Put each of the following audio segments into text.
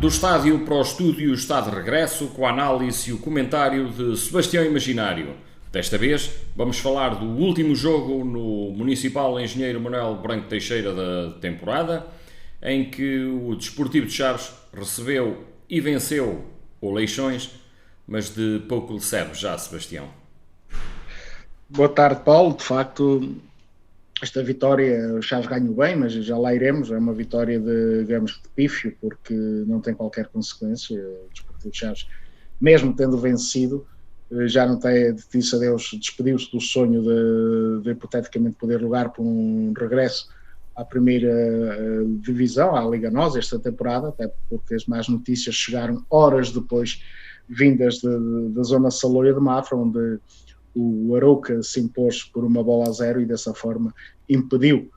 Do estádio para o estúdio está de regresso com a análise e o comentário de Sebastião Imaginário. Desta vez vamos falar do último jogo no Municipal Engenheiro Manuel Branco Teixeira da temporada, em que o Desportivo de Chaves recebeu e venceu o Leixões, mas de pouco lhe serve já, Sebastião. Boa tarde, Paulo. De facto, esta vitória o Chaves ganhou bem, mas já lá iremos. É uma vitória digamos, de pífio, porque não tem qualquer consequência. O Desportivo de Chaves, mesmo tendo vencido, já não tem, disse adeus, despediu-se do sonho de hipoteticamente poder lugar para um regresso à primeira divisão, à Liga NOS, esta temporada, até porque as más notícias chegaram horas depois, vindas da zona saloia de Mafra, onde o Arouca se impôs por 1-0 e dessa forma impediu,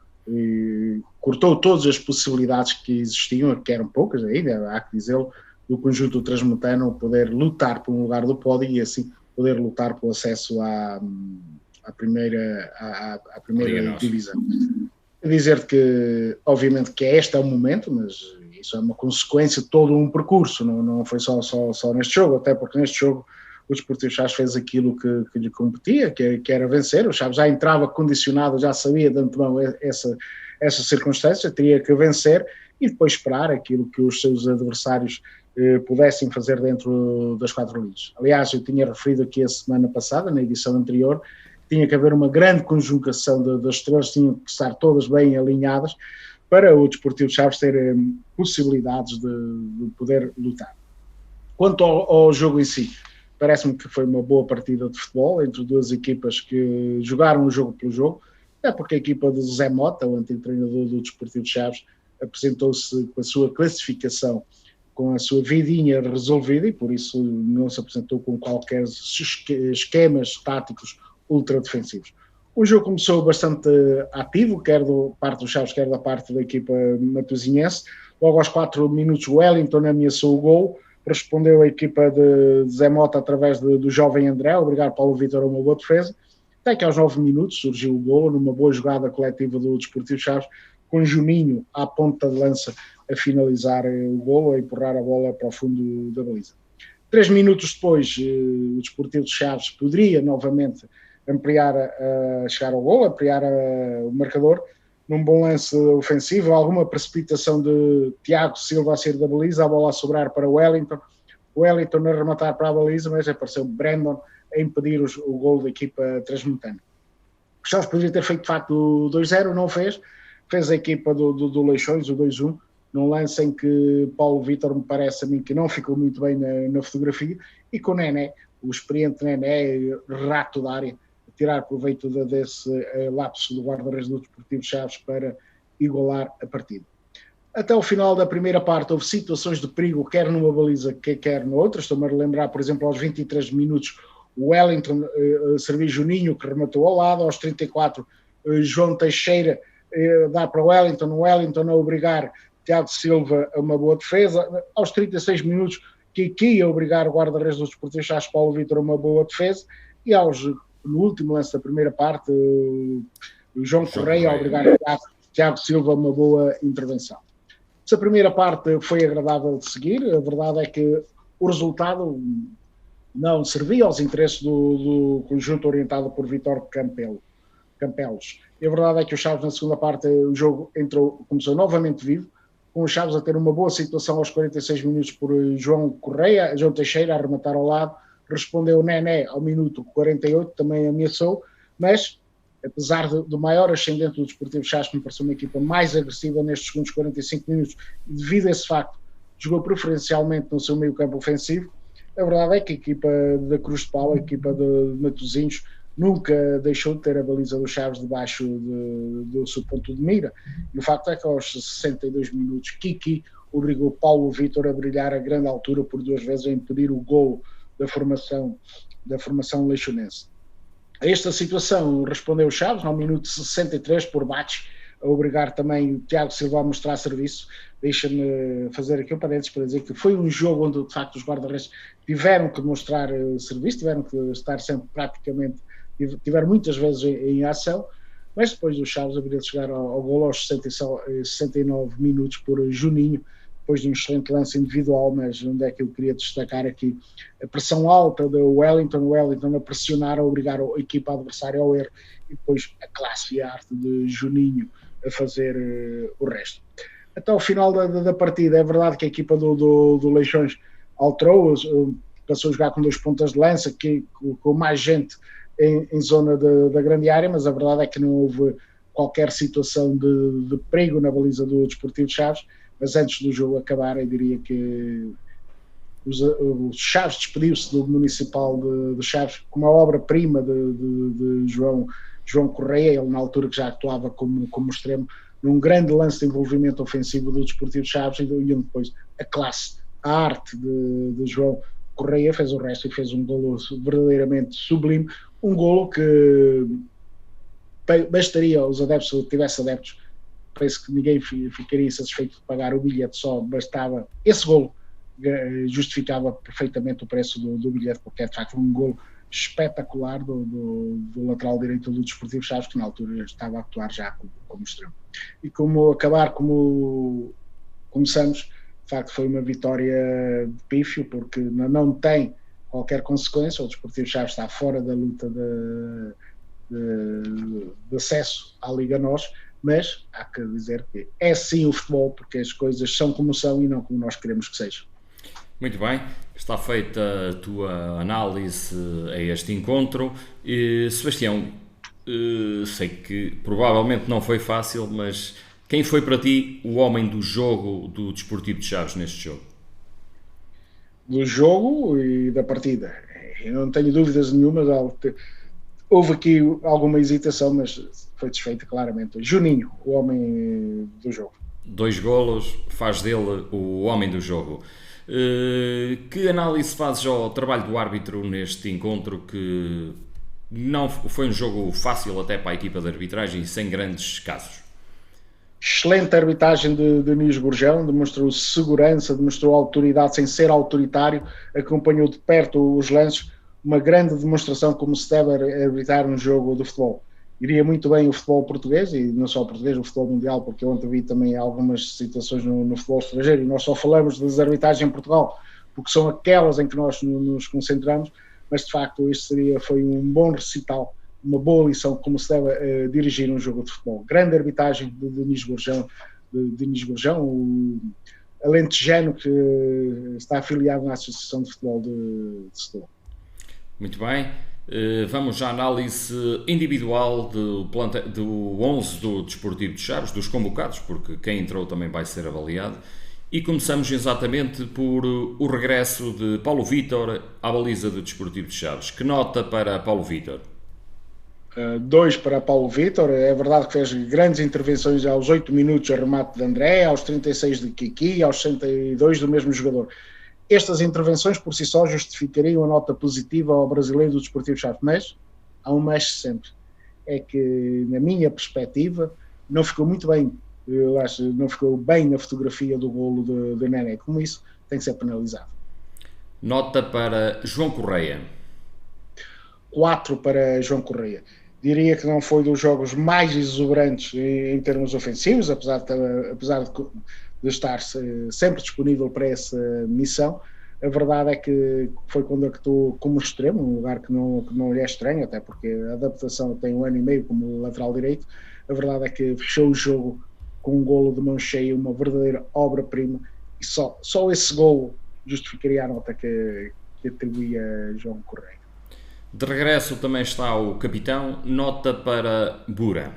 cortou todas as possibilidades que existiam, que eram poucas ainda, há que dizê-lo, do conjunto transmontano poder lutar por um lugar do pódio e assim poder lutar pelo acesso à primeira divisão. Dizer que, obviamente, que este é o momento, mas isso é uma consequência de todo um percurso, não foi só neste jogo, até porque neste jogo o Desportivo Chaves fez aquilo que lhe competia, que era vencer. O Chaves já entrava condicionado, já sabia de antemão essa circunstância, teria que vencer e depois esperar aquilo que os seus adversários pudessem fazer dentro das quatro linhas. Aliás, eu tinha referido aqui a semana passada, na edição anterior, que tinha que haver uma grande conjugação das estrelas, tinham que estar todas bem alinhadas para o Desportivo Chaves ter possibilidades de poder lutar. Quanto ao jogo em si, parece-me que foi uma boa partida de futebol entre duas equipas que jogaram o jogo pelo jogo, até porque a equipa de José Mota, o antigo treinador do Desportivo de Chaves, apresentou-se com a sua classificação, com a sua vidinha resolvida e por isso não se apresentou com qualquer esquemas táticos ultra defensivos. O jogo começou bastante ativo, quer da parte do Chaves, quer da parte da equipa matosinhense. Logo aos 4 minutos, o Wellington ameaçou o gol, respondeu a equipa de Zé Mota através do jovem André, obrigar Paulo Vítor a uma boa defesa, até que aos 9 minutos surgiu o gol, numa boa jogada coletiva do Desportivo Chaves, com Juninho à ponta de lança a finalizar o gol, a empurrar a bola para o fundo da baliza. 3 minutos depois, o Desportivo de Chaves poderia novamente ampliar, chegar ao gol, ampliar o marcador, num bom lance ofensivo, alguma precipitação de Tiago Silva a sair da baliza, a bola a sobrar para o Wellington a rematar para a baliza, mas apareceu Brandon a impedir o gol da equipa transmontana. O Chaves poderia ter feito de facto o 2-0, não fez a equipa do Leixões, o 2-1, num lance em que Paulo Vítor me parece a mim que não ficou muito bem na fotografia, e com o Nené, o experiente Nené, rato da área, tirar proveito desse lapso do guarda-redes do Desportivo Chaves para igualar a partida. Até o final da primeira parte houve situações de perigo, quer numa baliza, quer noutra. Estou-me a relembrar, por exemplo, aos 23 minutos, o Wellington serviu Juninho, que rematou ao lado. Aos 34, João Teixeira dá para o Wellington a obrigar Tiago Silva a uma boa defesa. Aos 36 minutos, Kiki a obrigar o guarda-redes do Desportivo Chaves, Paulo Vítor, a uma boa defesa. E no último lance da primeira parte, o João Correia a obrigar Tiago Silva a uma boa intervenção. Essa primeira parte foi agradável de seguir. A verdade é que o resultado não servia aos interesses do conjunto orientado por Vítor Campelos. E a verdade é que o Chaves, na segunda parte, o jogo começou novamente vivo, com o Chaves a ter uma boa situação aos 46 minutos por João Teixeira a arrematar ao lado. Respondeu Nené ao minuto 48, também ameaçou, mas apesar do maior ascendente do Desportivo Chaves, que me pareceu uma equipa mais agressiva nestes segundos 45 minutos, devido a esse facto, jogou preferencialmente no seu meio campo ofensivo. A verdade é que a equipa da Cruz de Pau, a equipa de Matosinhos, nunca deixou de ter a baliza do Chaves debaixo do seu ponto de mira. E o facto é que aos 62 minutos, Kiki obrigou Paulo Vítor a brilhar a grande altura por 2 vezes a impedir o gol da formação leixonense. A esta situação respondeu o Chaves, no minuto 63, por Bates, a obrigar também o Tiago Silva a mostrar serviço. Deixa-me fazer aqui um parênteses para dizer que foi um jogo onde, de facto, os guarda-redes tiveram que mostrar serviço, tiveram que estar sempre praticamente, tiveram muitas vezes em ação, mas depois do Chaves haveria de chegar ao golo aos 69 minutos por Juninho, depois de um excelente lance individual, mas onde é que eu queria destacar aqui? A pressão alta do Wellington a pressionar, a obrigar a equipa adversária ao erro, e depois a classe e a arte de Juninho a fazer o resto. Até o final da partida, é verdade que a equipa do Leixões alterou, passou a jogar com 2 pontas de lança, com mais gente em zona da grande área, mas a verdade é que não houve qualquer situação de perigo na baliza do Desportivo de Chaves. Mas antes do jogo acabar, eu diria que o Chaves despediu-se do Municipal de Chaves com uma obra-prima de João Correia, ele na altura que já atuava como extremo, num grande lance de envolvimento ofensivo do Desportivo de Chaves, e depois a classe, a arte de João Correia fez o resto e fez um golo verdadeiramente sublime, um golo que bastaria aos adeptos, se tivesse adeptos, penso que ninguém ficaria satisfeito de pagar o bilhete, só bastava esse golo, justificava perfeitamente o preço do bilhete, porque é de facto um golo espetacular do lateral direito do Desportivo Chaves, que na altura estava a atuar já como extremo. E como começamos, de facto foi uma vitória de pífio, porque não tem qualquer consequência, o Desportivo Chaves está fora da luta de acesso à Liga NOS, mas há que dizer que é sim o futebol, porque as coisas são como são e não como nós queremos que sejam. Muito bem, está feita a tua análise a este encontro. Sebastião, sei que provavelmente não foi fácil, mas quem foi para ti o homem do jogo do Desportivo de Chaves neste jogo? Do jogo e da partida, eu não tenho dúvidas nenhuma. Houve aqui alguma hesitação, mas foi desfeita claramente. Juninho, o homem do jogo. 2 golos, faz dele o homem do jogo. Que análise fazes ao trabalho do árbitro neste encontro, que não foi um jogo fácil até para a equipa de arbitragem, sem grandes casos? Excelente arbitragem de Denis Gurjão, demonstrou segurança, demonstrou autoridade sem ser autoritário, acompanhou de perto os lances, uma grande demonstração como se deve arbitrar um jogo de futebol. Iria muito bem o futebol português, e não só o português, o futebol mundial, porque eu ontem vi também algumas situações no futebol estrangeiro, e nós só falamos das arbitragens em Portugal, porque são aquelas em que nós nos concentramos, mas de facto este foi um bom recital, uma boa lição como se deve dirigir um jogo de futebol. Grande arbitragem de Denis Gurjão, o alentejano que está afiliado na Associação de Futebol de Setúbal. Muito bem, vamos à análise individual do 11 do Desportivo de Chaves, dos convocados, porque quem entrou também vai ser avaliado. E começamos exatamente por o regresso de Paulo Vítor à baliza do Desportivo de Chaves. Que nota para Paulo Vítor? 2 para Paulo Vítor. É verdade que fez grandes intervenções aos 8 minutos a remate de André, aos 36 de Kiki, aos 62 do mesmo jogador. Estas intervenções por si só justificariam a nota positiva ao brasileiro do Desportivo Chaves, mas há um mas sempre, é que na minha perspectiva não ficou muito bem, eu acho, não ficou bem na fotografia do golo de Nené, como isso tem que ser penalizado. Nota para João Correia. 4 para João Correia. Diria que não foi dos jogos mais exuberantes em termos ofensivos, apesar de estar sempre disponível para essa missão. A verdade é que foi quando actuou como extremo, um lugar que não lhe é estranho, até porque a adaptação tem 1 ano e meio como lateral direito. A verdade é que fechou o jogo com um golo de mão cheia, uma verdadeira obra-prima, e só esse golo justificaria a nota que atribuía a João Correia. De regresso também está o capitão. Nota para Bura.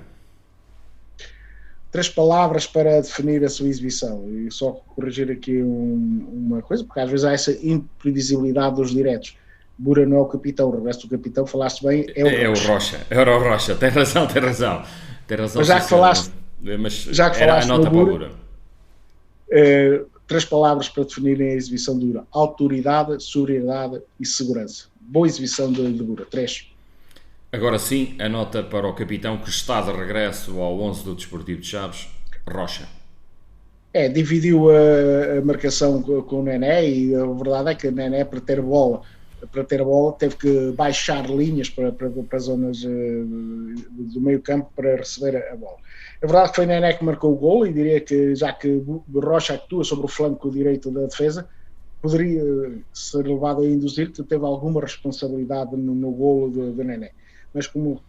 3 palavras para definir a sua exibição, e só corrigir aqui uma coisa, porque às vezes há essa imprevisibilidade dos diretos. Bura não é o capitão, o regresso do capitão, falaste bem, é o Rocha. Era o Rocha, tem razão. Mas já que falaste, era a nota para o Bura. 3 palavras para definirem a exibição de Bura: autoridade, sobriedade e segurança. Boa exibição de Bura, 3. Agora sim, a nota para o capitão, que está de regresso ao 11 do Desportivo de Chaves, Rocha. Dividiu a marcação com o Nené, e a verdade é que o Nené, para ter bola, para ter a bola, teve que baixar linhas para zonas do meio campo para receber a bola. É verdade que foi Nené que marcou o gol, e diria que, já que Rocha atua sobre o flanco direito da defesa, poderia ser levado a induzir que teve alguma responsabilidade no golo de Nené. Mas como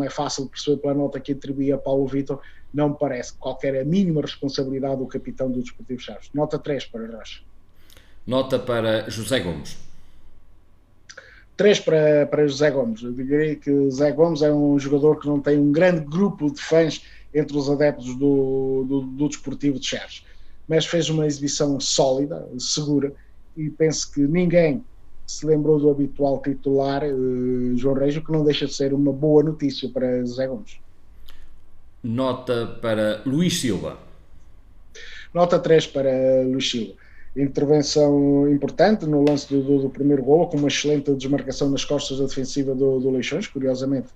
é fácil perceber pela nota que atribuía a Paulo Vitor, não me parece qualquer a mínima responsabilidade do capitão do Desportivo Chaves. Nota 3 para Rocha. Nota para José Gomes. 3 para José Gomes. Eu diria que José Gomes é um jogador que não tem um grande grupo de fãs entre os adeptos do Desportivo de Chaves, mas fez uma exibição sólida, segura, e penso que ninguém se lembrou do habitual titular, João Régio, que não deixa de ser uma boa notícia para José Gomes. Nota para Luís Silva. Nota 3 para Luís Silva. Intervenção importante no lance do primeiro golo, com uma excelente desmarcação nas costas da defensiva do Leixões, curiosamente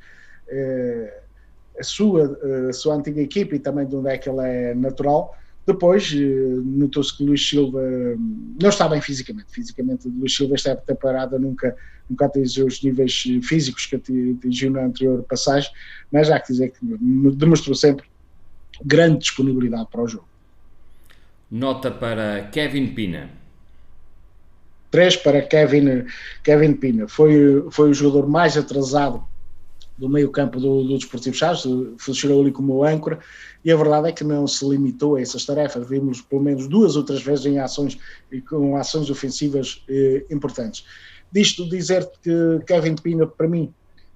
a sua antiga equipe, e também de onde é que ele é natural. Depois notou-se que Luís Silva não está bem fisicamente. Luís Silva, esta temporada, nunca atingiu os níveis físicos que atingiu na anterior passagem, mas já que dizer que demonstrou sempre grande disponibilidade para o jogo. Nota para Kevin Pina. 3 para Kevin Pina. Foi o jogador mais atrasado do meio campo do Desportivo Chaves, funcionou ali como âncora, e a verdade é que não se limitou a essas tarefas. Vimos pelo menos 2 ou 3 vezes com ações ofensivas importantes. Disto dizer que Kevin Pina, para mim,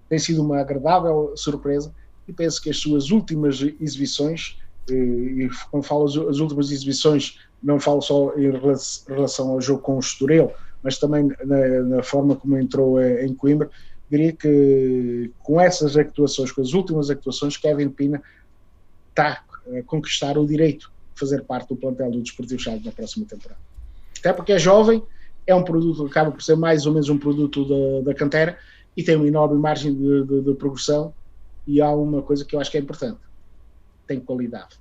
tem sido uma agradável surpresa, e penso que as suas últimas exibições, e quando falo as últimas exibições, não falo só em relação ao jogo com o Estoril, mas também na forma como entrou em Coimbra, diria que com essas atuações, com as últimas atuações, Kevin Pina está a conquistar o direito de fazer parte do plantel do Desportivo Chaves na próxima temporada. Até porque é jovem, é um produto, acaba por ser mais ou menos um produto da cantera, e tem uma enorme margem de progressão, e há uma coisa que eu acho que é importante: tem qualidade.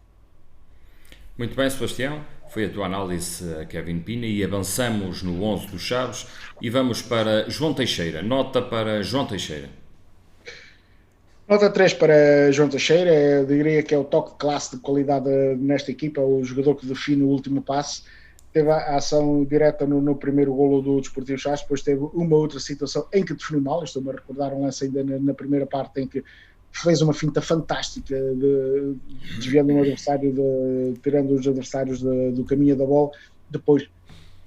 Muito bem, Sebastião. Foi a tua análise a Kevin Pina, e avançamos no 11 dos Chaves e vamos para João Teixeira. Nota para João Teixeira. Nota 3 para João Teixeira. Eu diria que é o toque de classe de qualidade nesta equipa, o jogador que define o último passe. Teve a ação direta no primeiro golo do Desportivo Chaves, depois teve uma outra situação em que definiu mal. Estou-me a recordar um lance ainda na primeira parte em que fez uma finta fantástica, desviando um adversário, tirando os adversários do caminho da bola. Depois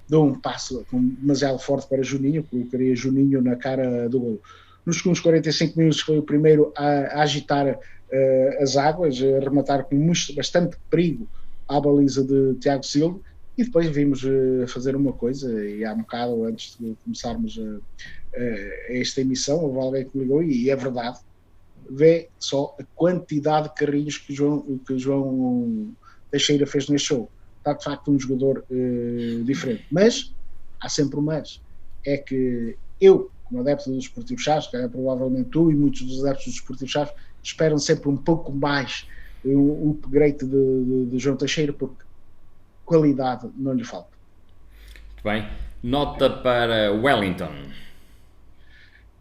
deu um passo demasiado forte para Juninho, colocaria Juninho na cara do golo. Nos segundos 45 minutos foi o primeiro a agitar as águas, a rematar com bastante perigo à baliza de Tiago Silva, e depois vimos fazer uma coisa, e há um bocado antes de começarmos esta emissão, houve alguém que me ligou, e é verdade, vê só a quantidade de carrinhos que João Teixeira fez neste show. Está de facto um jogador diferente, mas há sempre um mas. É que eu, como adepto do Desportivo Chaves, que é provavelmente tu e muitos dos adeptos do Desportivo Chaves, esperam sempre um pouco mais o upgrade de João Teixeira, porque qualidade não lhe falta. Muito bem. Nota para Wellington.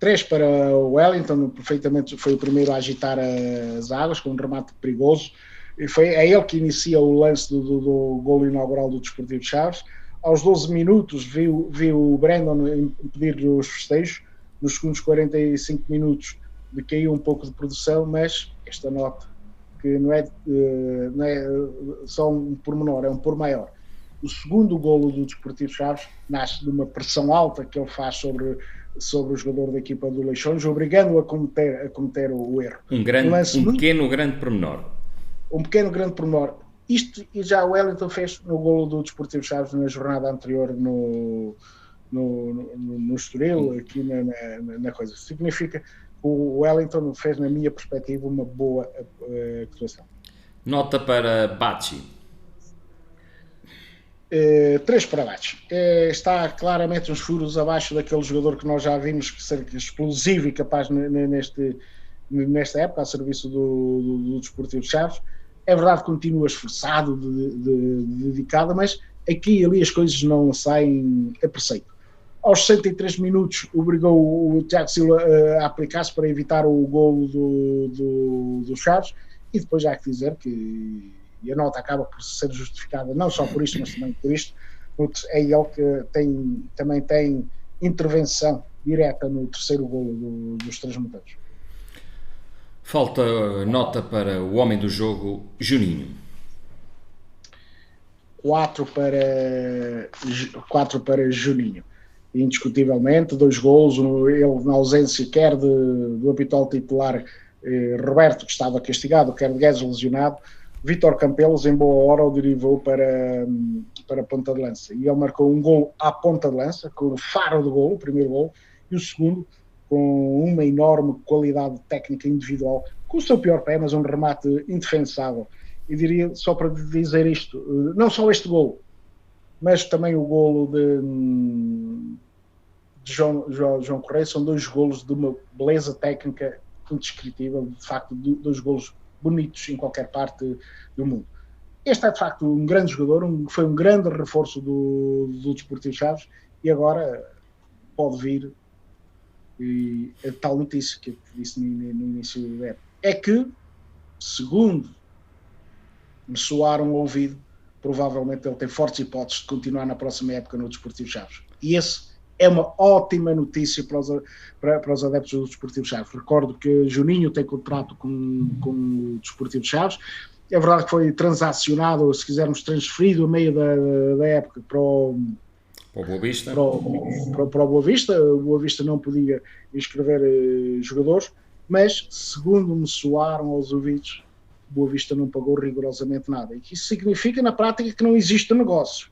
3 para o Wellington, perfeitamente, foi o primeiro a agitar as águas, com um remate perigoso. E é ele que inicia o lance do golo inaugural do Desportivo de Chaves. Aos 12 minutos viu o Brandon impedir os festejos. Nos segundos 45 minutos decaiu um pouco de produção, mas esta nota, que não é só um pormenor, é um por maior. O segundo golo do Desportivo de Chaves nasce de uma pressão alta que ele faz sobre o jogador da equipa do Leixões, obrigando-o a cometer o erro. Um pequeno grande pormenor. Um pequeno grande pormenor. Isto e já o Wellington fez no golo do Desportivo Chaves na jornada anterior no Estoril, aqui na coisa. Significa que o Wellington fez, na minha perspectiva, uma boa atuação. Nota para Bacci. 3 para baixo. Está claramente uns furos abaixo daquele jogador que nós já vimos ser explosivo e capaz nesta época, a serviço do Desportivo Chaves. É verdade que continua esforçado, dedicado, mas aqui e ali as coisas não saem a preceito. aos 63 minutos obrigou o Tiago Silva a aplicar-se para evitar o golo do Chaves, e depois há que dizer que a nota acaba por ser justificada não só por isto, mas também por isto, porque é ele que também tem intervenção direta no terceiro golo dos Três Monteiros. Falta nota para o homem do jogo, Juninho. 4 para Juninho. Indiscutivelmente, 2 golos, ele na ausência quer do habitual titular Roberto, que estava castigado, quer de Guedes lesionado. Vítor Campelos, em boa hora, o derivou para a ponta de lança. E ele marcou um golo à ponta de lança, com o faro do golo, o primeiro golo, e o segundo com uma enorme qualidade técnica individual, com o seu pior pé, mas um remate indefensável. E diria, só para dizer isto, não só este golo, mas também o golo de João Correia, são 2 golos de uma beleza técnica indescritível, de facto, 2 golos bonitos em qualquer parte do mundo. Este é, de facto, um grande jogador, foi um grande reforço do Desportivo Chaves, e agora pode vir a tal notícia que eu disse no início da época. É que, segundo me soaram ao ouvido, provavelmente ele tem fortes hipóteses de continuar na próxima época no Desportivo Chaves. E esse é uma ótima notícia para os adeptos do Desportivo Chaves. Recordo que Juninho tem contrato com o Desportivo Chaves. É verdade que foi transacionado, ou se quisermos transferido a meio da época para o Boa Vista. Para o Boa Vista. O Boa Vista não podia inscrever jogadores, mas, segundo me soaram aos ouvidos, o Boa Vista não pagou rigorosamente nada. E isso significa, na prática, que não existe negócio.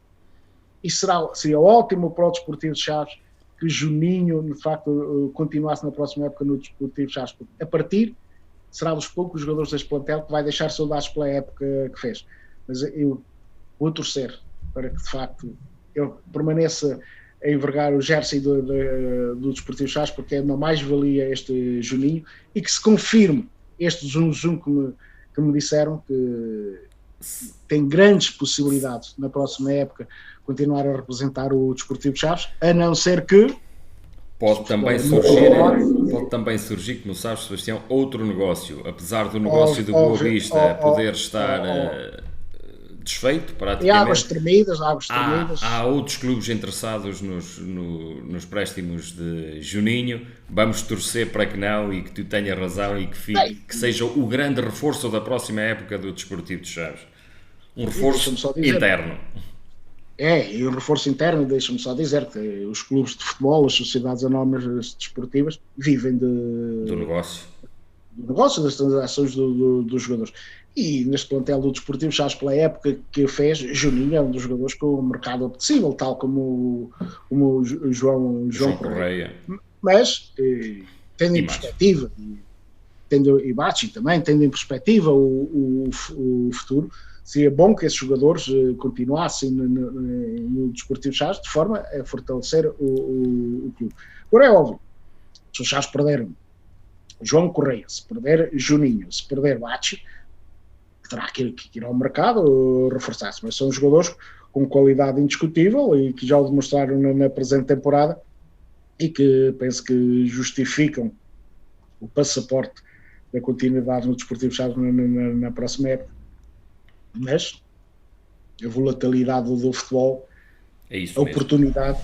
E seria ótimo para o Desportivo de Chaves que Juninho, de facto, continuasse na próxima época no Desportivo de Chaves. A partir, será dos poucos jogadores deste plantel que vai deixar saudades pela época que fez. Mas eu vou torcer para que, de facto, ele permaneça a envergar o jersey do Desportivo Chaves, porque é uma mais-valia este Juninho, e que se confirme este zoom que me disseram que tem grandes possibilidades na próxima época continuar a representar o Desportivo Chaves, a não ser que pode também surgir, como sabes, Sebastião, outro negócio, apesar do negócio do Boa Vista poder estar desfeito praticamente. E águas tremidas. Há outros clubes interessados nos préstimos de Juninho. Vamos torcer para que não, e que tu tenhas razão, e que seja o grande reforço da próxima época do Desportivo de Chaves. Um reforço interno. E o reforço interno, deixa-me só dizer que os clubes de futebol, as sociedades anónimas desportivas, vivem do negócio, das transações dos jogadores. E neste plantel do Desportivo Chaves, pela época que fez, Juninho é um dos jogadores com o mercado apetecível, tal como o João Correia. Mas, tendo em perspectiva, e Bachi também, tendo em perspectiva o futuro, seria bom que esses jogadores continuassem no Desportivo Chaves de forma a fortalecer o clube. Agora é óbvio, se os Chaves perderam João Correia, se perder Juninho, se perder Bachi, terá que ir ao mercado reforçar-se, mas são jogadores com qualidade indiscutível e que já o demonstraram na presente temporada e que penso que justificam o passaporte da continuidade no Desportivo Chaves na próxima época. Mas a volatilidade do futebol, é isso a mesmo. Oportunidade.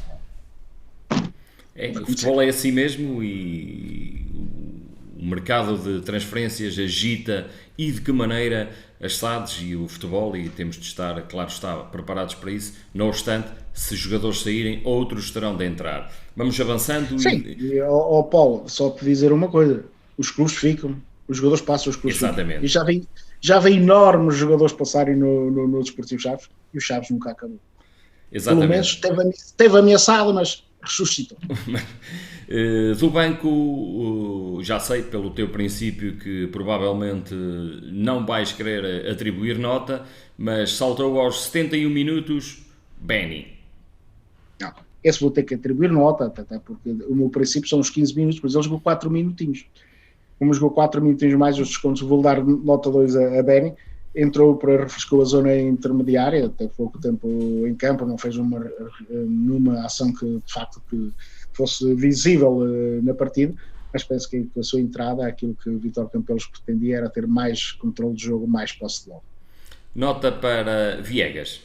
O futebol é assim mesmo, e o mercado de transferências agita, e de que maneira as SADs e o futebol, e temos de estar, claro está, preparados para isso. Não obstante, se jogadores saírem, outros terão de entrar. Vamos avançando. Sim, Paulo, só te dizer uma coisa: os clubes ficam, os jogadores passam, os clubes Exatamente. Ficam. E já vi enormes jogadores passarem no Desportivo Chaves, e o Chaves nunca acabou. Exatamente. Pelo menos esteve ameaçado, mas ressuscitou. Do banco, já sei pelo teu princípio que provavelmente não vais querer atribuir nota, mas saltou aos 71 minutos, Benny. Não, esse vou ter que atribuir nota, até porque o meu princípio são os 15 minutos, mas ele jogou 4 minutinhos. Como jogou 4 minutinhos mais os descontos, vou dar nota 2 a Benny. entrou para refrescou a zona intermediária, teve pouco tempo em campo, não fez numa ação que de facto que fosse visível na partida, mas penso que com a sua entrada aquilo que o Vítor Campelos pretendia era ter mais controle de jogo, mais posse de bola. Nota para Viegas.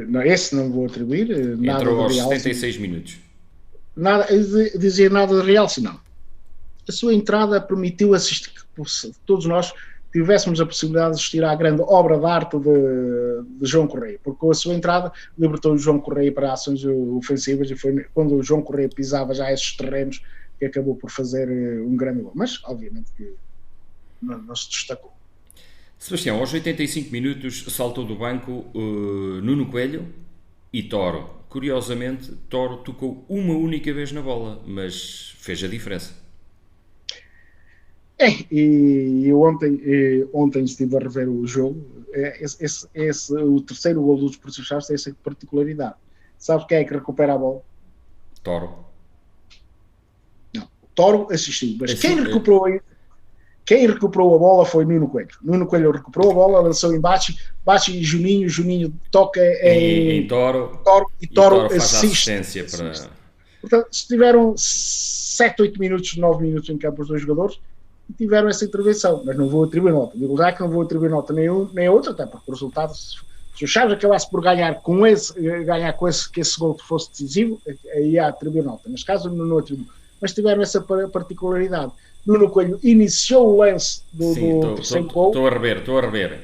Não, esse não vou atribuir. Nada entrou aos real, 76 minutos. Nada, dizia nada de real, se não. A sua entrada permitiu assistir, que todos nós tivéssemos a possibilidade de assistir à grande obra de arte de João Correia, porque com a sua entrada libertou o João Correia para ações ofensivas, e foi quando o João Correia pisava já esses terrenos que acabou por fazer um grande gol. Mas, obviamente, que não se destacou. Sebastião, aos 85 minutos saltou do banco Nuno Coelho e Toro. Curiosamente, Toro tocou uma única vez na bola, mas fez a diferença. E ontem estive a rever o jogo. O terceiro gol do Desportivo Chaves tem essa particularidade. Sabe quem é que recupera a bola? Toro. Não, o Toro assistiu, mas quem recuperou a bola foi Nuno Coelho. Nuno Coelho recuperou a bola, lançou em Bachi e Juninho toca em Toro e Toro faz assiste. Assistência para... Portanto, se tiveram 7, 8 minutos, 9 minutos em campo os dois jogadores, e tiveram essa intervenção, mas não vou atribuir nota. Digo já que não vou atribuir nota nem a outra, até porque o resultado, se o Chaves acabasse por ganhar com que esse gol fosse decisivo, aí ia atribuir nota. Neste caso, não atribuo. Mas tiveram essa particularidade. Nuno Coelho iniciou o lance do terceiro gol. Estou a rever.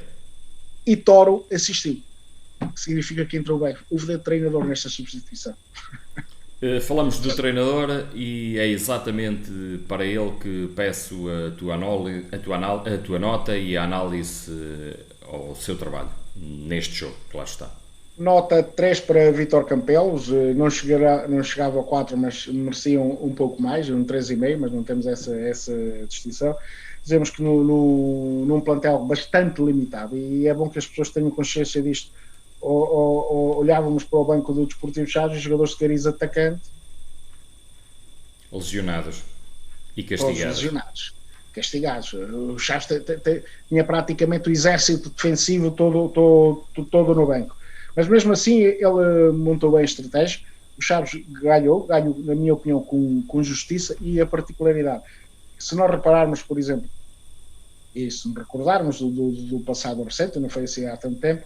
E Toro assistiu. Que significa que entrou bem. Houve de treinador nesta substituição. Falamos do treinador e é exatamente para ele que peço a tua nota e a análise ao seu trabalho neste jogo, que lá está. Nota 3 para Vítor Campelos, não chegava ao 4, mas mereciam um pouco mais, um 3,5, mas não temos essa distinção. Dizemos que num plantel bastante limitado, e é bom que as pessoas tenham consciência disto. Olhávamos para o banco do Desportivo Chaves, jogadores de cariz atacante, lesionados e castigados. O Chaves tinha praticamente o exército defensivo todo no banco. Mas mesmo assim ele montou bem a estratégia. O Chaves ganhou, na minha opinião, com justiça, e a particularidade. Se nós repararmos, por exemplo, e se nos recordarmos do passado recente, não foi assim há tanto tempo,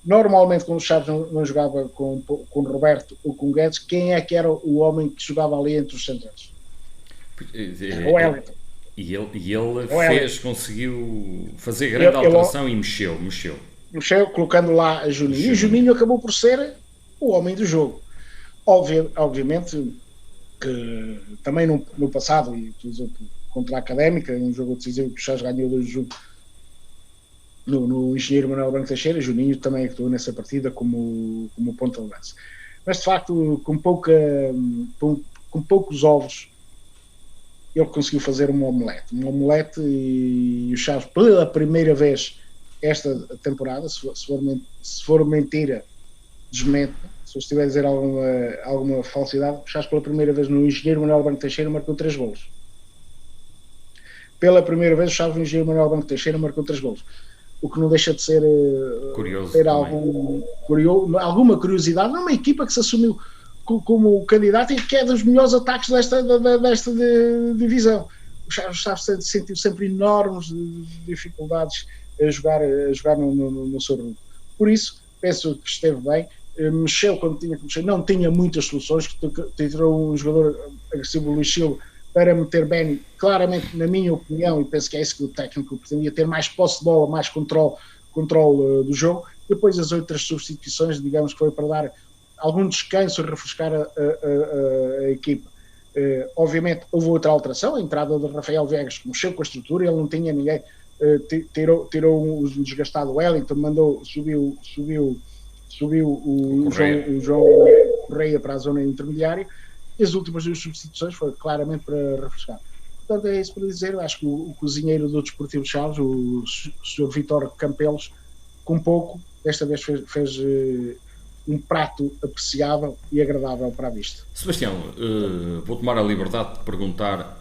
normalmente quando o Chaves não jogava com Roberto ou com Guedes, quem é que era o homem que jogava ali entre os centrais? O Wellington. E ele conseguiu fazer grande alteração e mexeu. Colocando lá a Juninho. E o Juninho acabou por ser o homem do jogo. Obviamente que também no passado, e contra a Académica, um jogo decisivo que o Chaves ganhou 2-1 no Engenheiro Manuel Branco Teixeira, Juninho também actuou nessa partida como ponta de lança. Mas de facto, com poucos ovos, ele conseguiu fazer uma omelete, e o Chaves, pela primeira vez esta temporada, se for mentira, desmente. Se eu estiver a dizer alguma falsidade, o Chaves pela primeira vez no Engenheiro Manuel Branco Teixeira marcou 3 golos. Pela primeira vez o Chaves no Engenheiro Manuel Branco Teixeira marcou 3 golos. O que não deixa de ser curioso, ter alguma curiosidade numa equipa que se assumiu como candidato e que é dos melhores ataques desta divisão. O Chaves sentiu sempre enormes dificuldades a jogar no seu rumo. Por isso, penso que esteve bem, mexeu quando tinha que mexer, não tinha muitas soluções, que tirou um jogador agressivo, Luís Silva, para meter Benny, claramente, na minha opinião, e penso que é isso que o técnico pretendia, ter mais posse de bola, mais controle do jogo. Depois as outras substituições, digamos que foi para dar algum descanso e refrescar a equipa. Obviamente houve outra alteração, a entrada de Rafael Viegas, que mexeu com a estrutura, ele não tinha ninguém, tirou o desgastado Wellington, subiu o João Correia para a zona intermediária. As últimas 2 substituições foram claramente para refrescar. Portanto, é isso para dizer. Acho que o cozinheiro do Desportivo Chaves, o Sr. Vítor Campelos, com pouco, desta vez fez um prato apreciável e agradável para a vista. Sebastião, vou tomar a liberdade de perguntar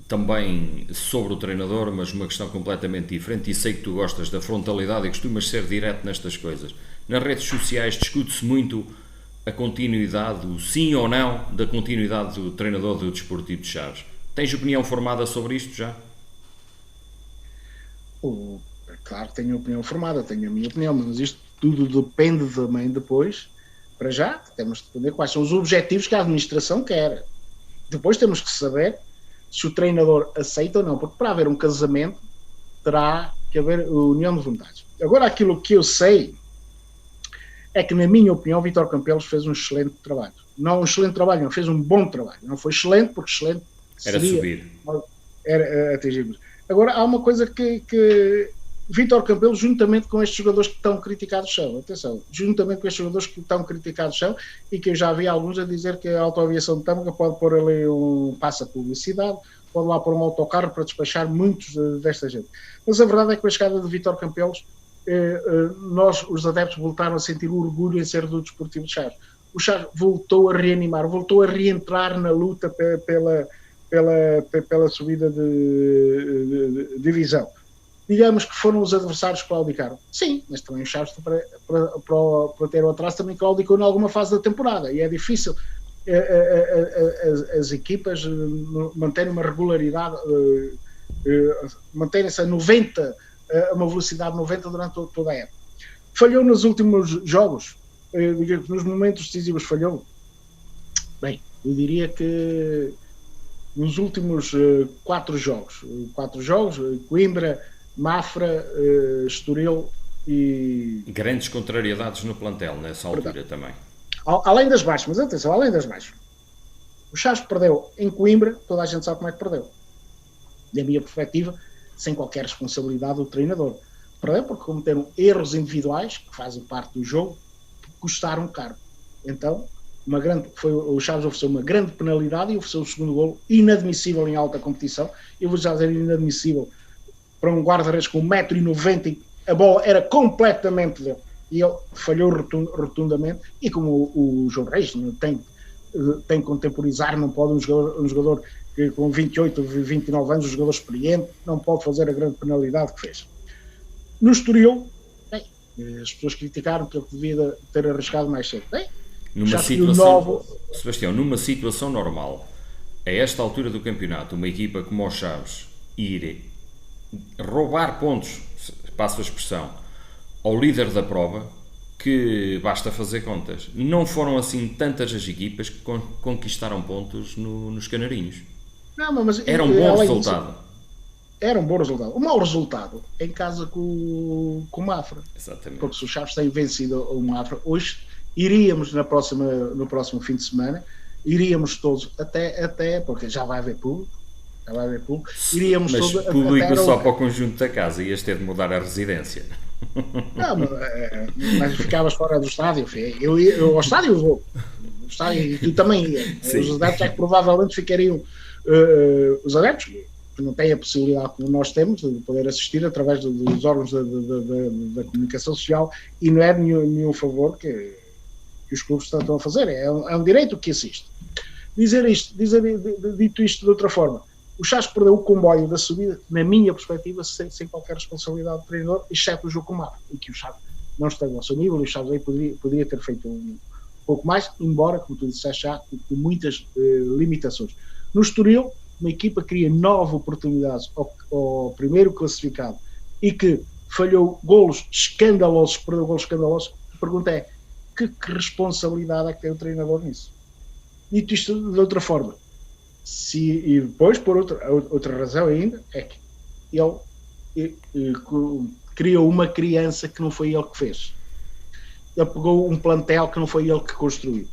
também sobre o treinador, mas uma questão completamente diferente, e sei que tu gostas da frontalidade e costumas ser direto nestas coisas. Nas redes sociais discute-se muito a continuidade, o sim ou não da continuidade do treinador do Desportivo de Chaves. Tens opinião formada sobre isto já? Claro que tenho a opinião formada, tenho a minha opinião, mas isto tudo depende também depois. Para já, temos de entender quais são os objetivos que a administração quer. Depois temos que saber se o treinador aceita ou não, porque para haver um casamento terá que haver união de vontades. Agora, aquilo que eu sei é que, na minha opinião, Vítor Campelos fez um excelente trabalho. Não um excelente trabalho, não, fez um bom trabalho. Não foi excelente, porque excelente era subir. Era atingir. Agora, há uma coisa que Vítor Campelos, juntamente com estes jogadores que estão criticados são, atenção, juntamente com estes jogadores que estão criticados são, e que eu já vi alguns a dizer que a autoaviação de Tâmega pode pôr ali um passa publicidade, pode lá pôr um autocarro para despachar muitos desta gente. Mas a verdade é que com a chegada de Vítor Campelos, nós, os adeptos, voltaram a sentir o orgulho em ser do Desportivo de Chaves. O Chaves voltou a reanimar, voltou a reentrar na luta pela subida de divisão. Digamos que foram os adversários que claudicaram. Sim, mas também o Chaves, para ter o atraso, também claudicou em alguma fase da temporada. E é difícil as equipas manterem uma regularidade, manterem-se a 90, uma velocidade de 90 durante toda a época. Falhou nos últimos jogos, nos momentos decisivos falhou. Bem, eu diria que nos últimos 4 jogos, Coimbra, Mafra, Estoril e... Grandes contrariedades no plantel nessa altura também. Além das baixas, mas atenção, além das baixas. O Chaves perdeu em Coimbra, toda a gente sabe como é que perdeu. Da minha perspectiva, sem qualquer responsabilidade do treinador. Perdeu porque cometeram erros individuais, que fazem parte do jogo, que custaram caro. Então, o Chaves ofereceu uma grande penalidade e ofereceu o segundo golo, inadmissível em alta competição. Eu vou já dizer inadmissível para um guarda-redes com 1,90 m, a bola era completamente dele. E ele falhou rotundamente. E como o João Reis tem que contemporizar, não pode um jogador que com 28, 29 anos, um jogador experiente, não pode fazer a grande penalidade que fez. No Estoril, bem, as pessoas criticaram que ele devia ter arriscado mais cedo. Bem, Sebastião, numa situação normal, a esta altura do campeonato, uma equipa como o Chaves ir roubar pontos, passo a expressão, ao líder da prova, que basta fazer contas. Não foram assim tantas as equipas que conquistaram pontos nos Canarinhos. Não, mas era um bom resultado. Era um bom resultado. O mau resultado é em casa com o Mafra. Exatamente. Porque se o Chaves tem vencido o Mafra, hoje iríamos no próximo fim de semana, iríamos todos até porque já vai haver público. Iríamos mas todos público só para o conjunto da casa, ias ter de mudar a residência. Não, mas ficavas fora do estádio. Eu ao estádio vou. E tu também ia. Os adeptos é que provavelmente ficariam. Os adeptos que não têm a possibilidade que nós temos de poder assistir através dos órgãos da comunicação social, e não é nenhum favor que os clubes estão a fazer. É um direito que existe. Dito isto de outra forma, o Chaves perdeu o comboio da subida, na minha perspectiva, sem qualquer responsabilidade do treinador, exceto o jogo com o Mafra, e que o Chaves não esteve ao seu nível, e o Chaves aí poderia ter feito um pouco mais, embora, como tu disseste já, com muitas limitações. No Estoril, uma equipa cria 9 oportunidades ao primeiro classificado e que falhou golos escandalosos, perdeu golos escandalosos. A pergunta é, que responsabilidade é que tem o treinador nisso? Dito isto de outra forma, e depois, por outra razão ainda, é que ele criou uma criança que não foi ele que fez. Ele pegou um plantel que não foi ele que construiu.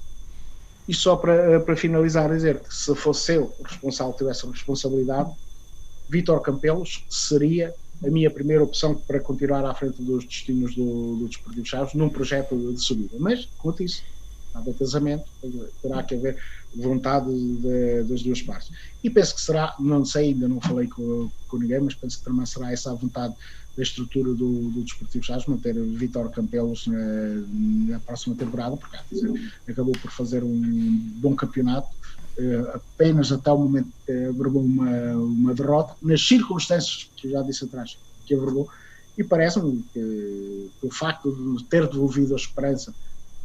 E só para finalizar, dizer que se fosse eu o responsável, tivesse a responsabilidade, Vítor Campelos seria a minha primeira opção para continuar à frente dos destinos do Desportivo Chaves num projeto de subida. Mas, como eu disse, há casamento, terá que haver vontade das duas partes. E penso que será, não sei, ainda não falei com ninguém, mas penso que também será essa a vontade da estrutura do Desportivo Chaves, manter Vítor Campelos na próxima temporada, porque acabou por fazer um bom campeonato, apenas até o momento avergou uma derrota, nas circunstâncias que eu já disse atrás, que avergou, e parece-me que o facto de ter devolvido a esperança,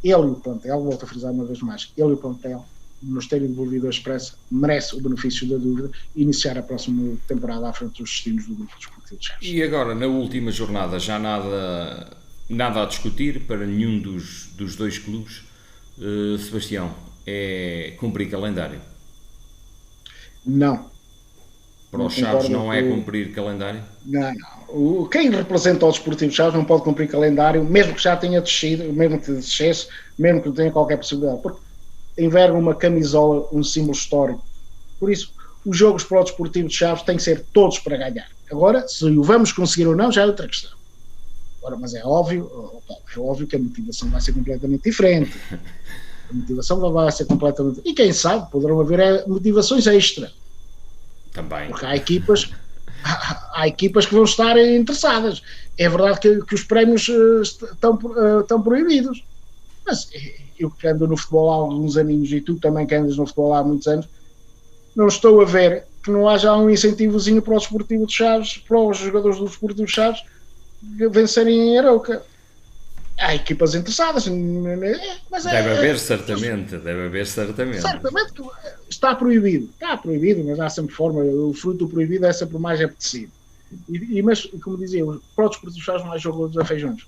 ele e o plantel, volto a frisar uma vez mais, ele e o plantel, nos terem devolvido a esperança, merece o benefício da dúvida e iniciar a próxima temporada à frente dos destinos do Grupo Desportivo de Chaves. E agora, na última jornada, já nada a discutir para nenhum dos dois clubes. Sebastião, é cumprir calendário? Não. Para os Chaves não é cumprir calendário? Não. Quem representa o Desportivo de Chaves não pode cumprir calendário, mesmo que já tenha descido, mesmo que descesse, mesmo que tenha qualquer possibilidade, porque enverga uma camisola, um símbolo histórico. Por isso, os jogos para o Desportivo de Chaves têm que ser todos para ganhar. Agora, se o vamos conseguir ou não, já é outra questão. Agora, mas é óbvio que a motivação vai ser completamente diferente. A motivação vai ser completamente... E quem sabe, poderão haver motivações extra. Também. Porque há equipas que vão estar interessadas. É verdade que os prémios estão proibidos. Mas eu que ando no futebol há alguns aninhos, e tu também que andas no futebol há muitos anos, não estou a ver que não haja um incentivozinho para o Desportivo de Chaves, para os jogadores do Desportivo de Chaves vencerem em Arouca. Há equipas interessadas, mas deve haver certamente. Certamente que está proibido, mas há sempre forma. O fruto proibido é sempre o mais apetecido. Mas, como dizia, para o Desportivo de Chaves não há jogo de afeijões.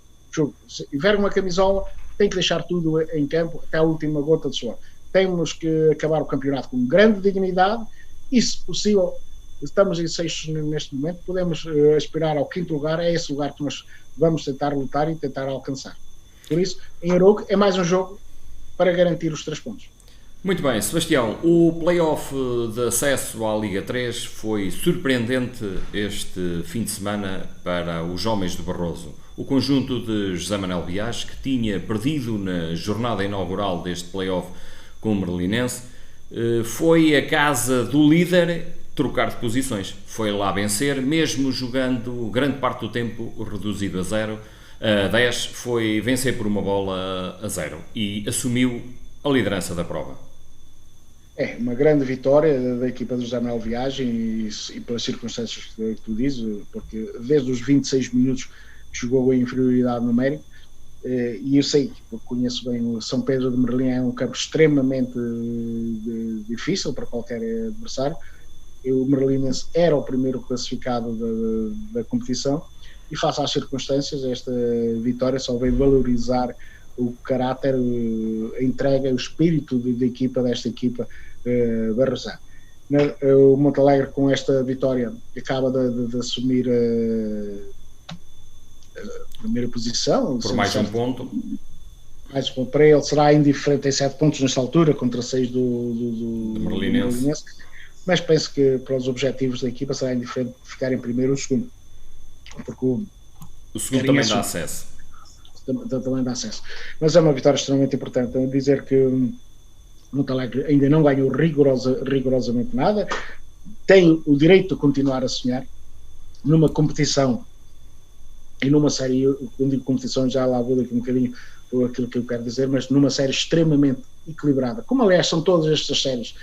Se tiver uma camisola, tem que deixar tudo em campo até a última gota de suor. Temos que acabar o campeonato com grande dignidade e, se possível, estamos em sextos neste momento, podemos aspirar ao quinto lugar, é esse lugar que nós vamos tentar lutar e tentar alcançar. Por isso, em Arouca é mais um jogo para garantir os 3 pontos. Muito bem, Sebastião, o play-off de acesso à Liga 3 foi surpreendente este fim de semana para os homens de Barroso. O conjunto de José Manuel Bias, que tinha perdido na jornada inaugural deste play-off com o Merlinense, foi à casa do líder trocar de posições. Foi lá vencer, mesmo jogando grande parte do tempo reduzido a 10, foi vencer por uma bola a 0 e assumiu a liderança da prova. É uma grande vitória da equipa do José Manuel Viagem e pelas circunstâncias que tu dizes, porque desde os 26 minutos jogou a inferioridade numérica, e eu sei, porque conheço bem o São Pedro de Merlim, é um campo extremamente difícil para qualquer adversário. O Merlinense era o primeiro classificado da competição e, face às circunstâncias, esta vitória só veio valorizar o caráter, a entrega, o espírito da equipa, desta equipa barrosana. O Montalegre, com esta vitória, acaba de assumir a primeira posição. Por mais um ponto. Mais um ponto para ele, será indiferente em 7 pontos nesta altura, contra 6 do Merlinense. Mas penso que para os objetivos da equipa será indiferente ficar em primeiro ou segundo. Porque o segundo também dá acesso. Também dá acesso. Mas é uma vitória extremamente importante. Então, dizer que o Montalegre ainda não ganhou rigorosamente nada, tem o direito de continuar a sonhar numa competição e numa série, quando digo competição já lá vou daqui um bocadinho por aquilo que eu quero dizer, mas numa série extremamente equilibrada, como aliás são todas estas séries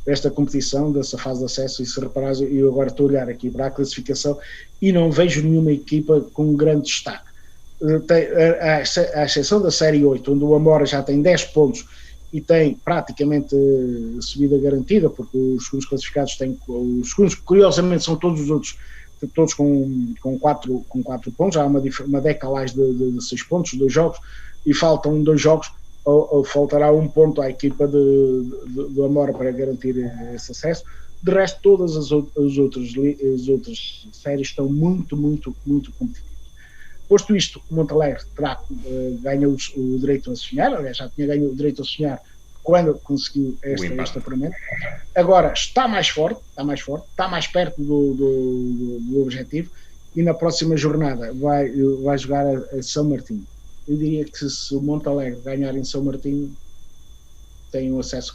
desta competição, dessa fase de acesso. E se reparares, eu agora estou a olhar aqui para a classificação e não vejo nenhuma equipa com um grande destaque. À exceção da série 8, onde o Amora já tem 10 pontos e tem praticamente subida garantida, porque os segundos classificados têm, os segundos, curiosamente, são todos os outros, todos com 4 pontos. Há uma decalagem de 6 pontos, 2 jogos, e faltam 2 jogos, ou faltará 1 ponto à equipa do Amora para garantir esse acesso. De resto, todas as outras séries estão muito competitivas. Posto isto, o Montalegre ganha o direito a sonhar, aliás, já tinha ganho o direito a sonhar quando conseguiu este apuramento. Agora está mais forte, está mais perto do objetivo, e na próxima jornada vai jogar a São Martinho. Eu diria que se o Montalegre ganhar em São Martinho, tem um acesso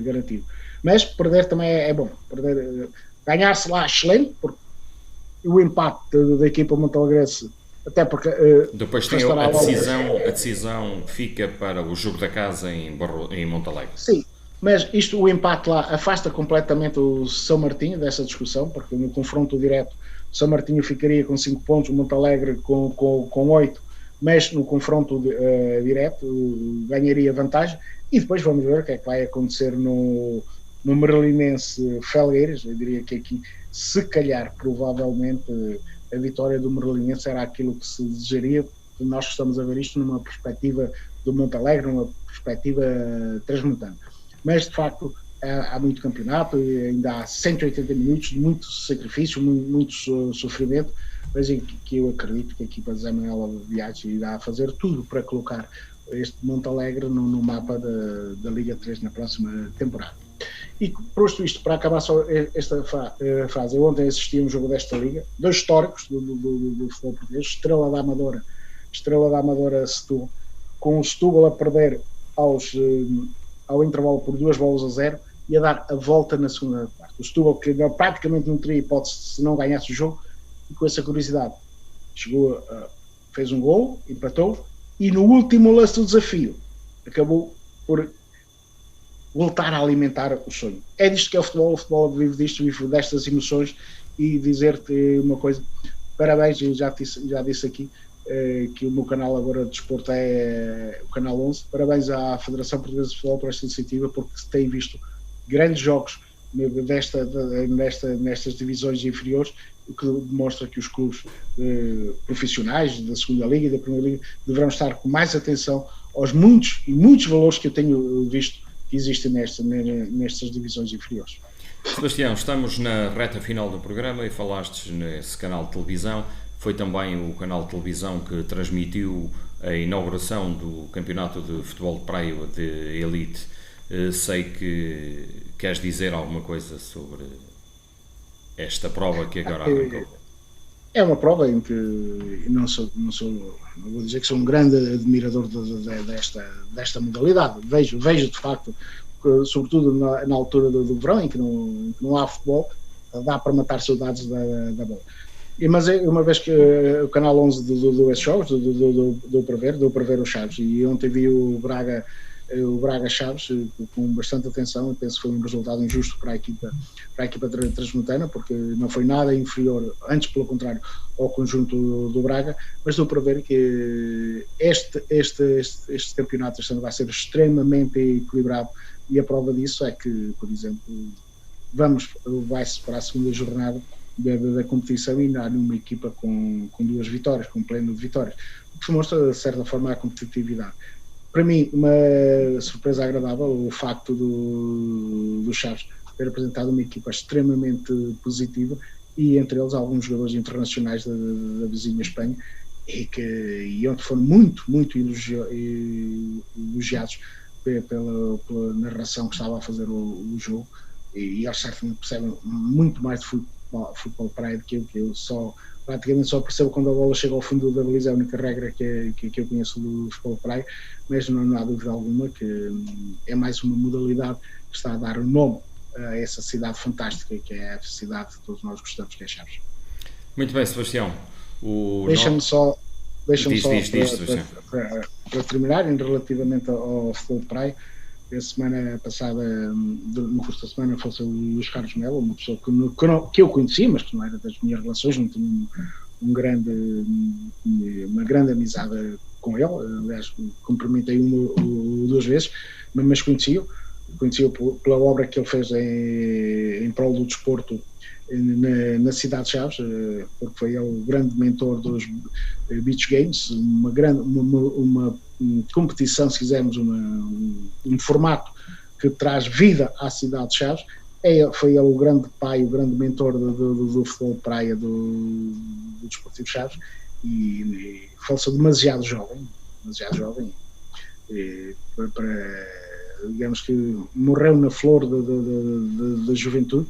garantido. Mas perder também é bom. Ganhar-se lá, excelente, porque o empate da equipa montalegrense até porque depois tem a decisão fica para o jogo da casa em Montalegre. Sim, mas o empate lá afasta completamente o São Martinho dessa discussão, porque no confronto direto o São Martinho ficaria com 5 pontos, o Montalegre com 8, mas no confronto direto ganharia vantagem. E depois vamos ver o que é que vai acontecer no Merlinense Felgueiras. Eu diria que aqui, se calhar, provavelmente, a vitória do Merlinense era aquilo que se desejaria. Nós estamos a ver isto numa perspectiva do Montalegre, numa perspectiva transmontana. Mas, de facto, há muito campeonato, ainda há 180 minutos de muito sacrifício, muito sofrimento, mas em que eu acredito que a equipa de Zé Manuel Viagem irá fazer tudo para colocar este Montalegre no mapa da Liga 3 na próxima temporada. E posto isto, para acabar só esta fase, eu ontem assisti a um jogo desta Liga, 2 históricos do futebol português, Estrela da Amadora Setúbal, com o Setúbal a perder ao intervalo por 2-0 e a dar a volta na segunda parte. O Setúbal, que praticamente não teria hipótese se não ganhasse o jogo, e com essa curiosidade fez um gol, empatou, e no último lance do desafio acabou por voltar a alimentar o sonho. É disto que é o futebol vive disto, vive destas emoções. E dizer-te uma coisa, parabéns, já disse aqui que o meu canal agora de desporto é o canal 11, parabéns à Federação Portuguesa de Futebol por esta iniciativa, porque se tem visto grandes jogos nestas divisões inferiores, o que demonstra que os clubes profissionais da segunda Liga e da Primeira Liga deverão estar com mais atenção aos muitos valores que eu tenho visto que existem nestas divisões inferiores. Sebastião, estamos na reta final do programa e falaste nesse canal de televisão. Foi também o canal de televisão que transmitiu a inauguração do Campeonato de Futebol de Praia de Elite. Sei que queres dizer alguma coisa sobre esta prova que agora arrancou. É uma prova em que não vou dizer que sou um grande admirador desta modalidade. Vejo de facto, sobretudo na altura do verão, em que não há futebol, dá para matar saudades da bola. Mas uma vez que o canal 11 do Jogos deu para ver os Chaves, e ontem vi o Braga Chaves com bastante atenção. Eu penso que foi um resultado injusto para a equipa transmontana, porque não foi nada inferior, antes pelo contrário, ao conjunto do Braga, mas deu para ver que este campeonato este ano vai ser extremamente equilibrado, e a prova disso é que, por exemplo, vai-se para a segunda jornada da competição e há uma equipa com 2 vitórias, com um pleno de vitórias, o que demonstra de certa forma a competitividade. Para mim, uma surpresa agradável o facto do Chaves ter apresentado uma equipa extremamente positiva, e entre eles alguns jogadores internacionais da vizinha Espanha, e ontem foram muito elogiados pela narração que estava a fazer o jogo, e eles certamente percebem muito mais de futebol praia do que eu praticamente só percebo quando a bola chega ao fundo da baliza. É a única regra que eu conheço do futebol praia, mas não há dúvida alguma que é mais uma modalidade que está a dar o nome a essa cidade fantástica que é a cidade que todos nós gostamos, que é Chaves. Muito bem, Sebastião. Deixa-me só para terminar, relativamente ao futebol de praia. A semana passada, no curso da semana, fosse o Luís Carlos Melo, uma pessoa que eu conhecia, mas que não era das minhas relações, não tinha uma grande amizade com ele. Aliás, cumprimentei-o 2 vezes, mas conheci-o pela obra que ele fez em prol do desporto na cidade de Chaves, porque foi ele o grande mentor dos Beach Games, uma competição, se quisermos, um formato que traz vida à cidade de Chaves. Foi ele o grande pai, o grande mentor do futebol de praia do Desportivo Chaves, e faleceu demasiado jovem, digamos que morreu na flor da juventude.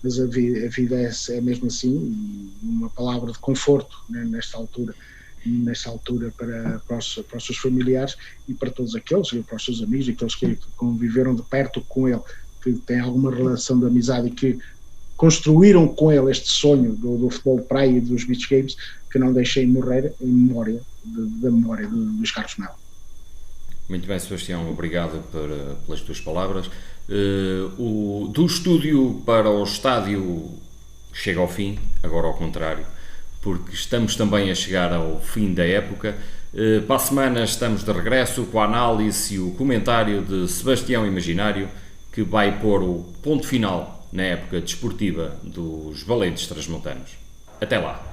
Mas a vida é mesmo assim, e uma palavra de conforto, né, nesta altura para os seus familiares e para todos aqueles, e para os seus amigos, aqueles que conviveram de perto com ele, que têm alguma relação de amizade e que construíram com ele este sonho do futebol de praia e dos beach games, que não deixei morrer em memória da memória dos Carlos Melo. Muito bem, Sebastião, obrigado pelas tuas palavras. Do estúdio para o estádio chega ao fim, agora ao contrário, porque estamos também a chegar ao fim da época. Para a semana estamos de regresso com a análise e o comentário de Sebastião Imaginário, que vai pôr o ponto final na época desportiva dos Valentes Transmontanos. Até lá!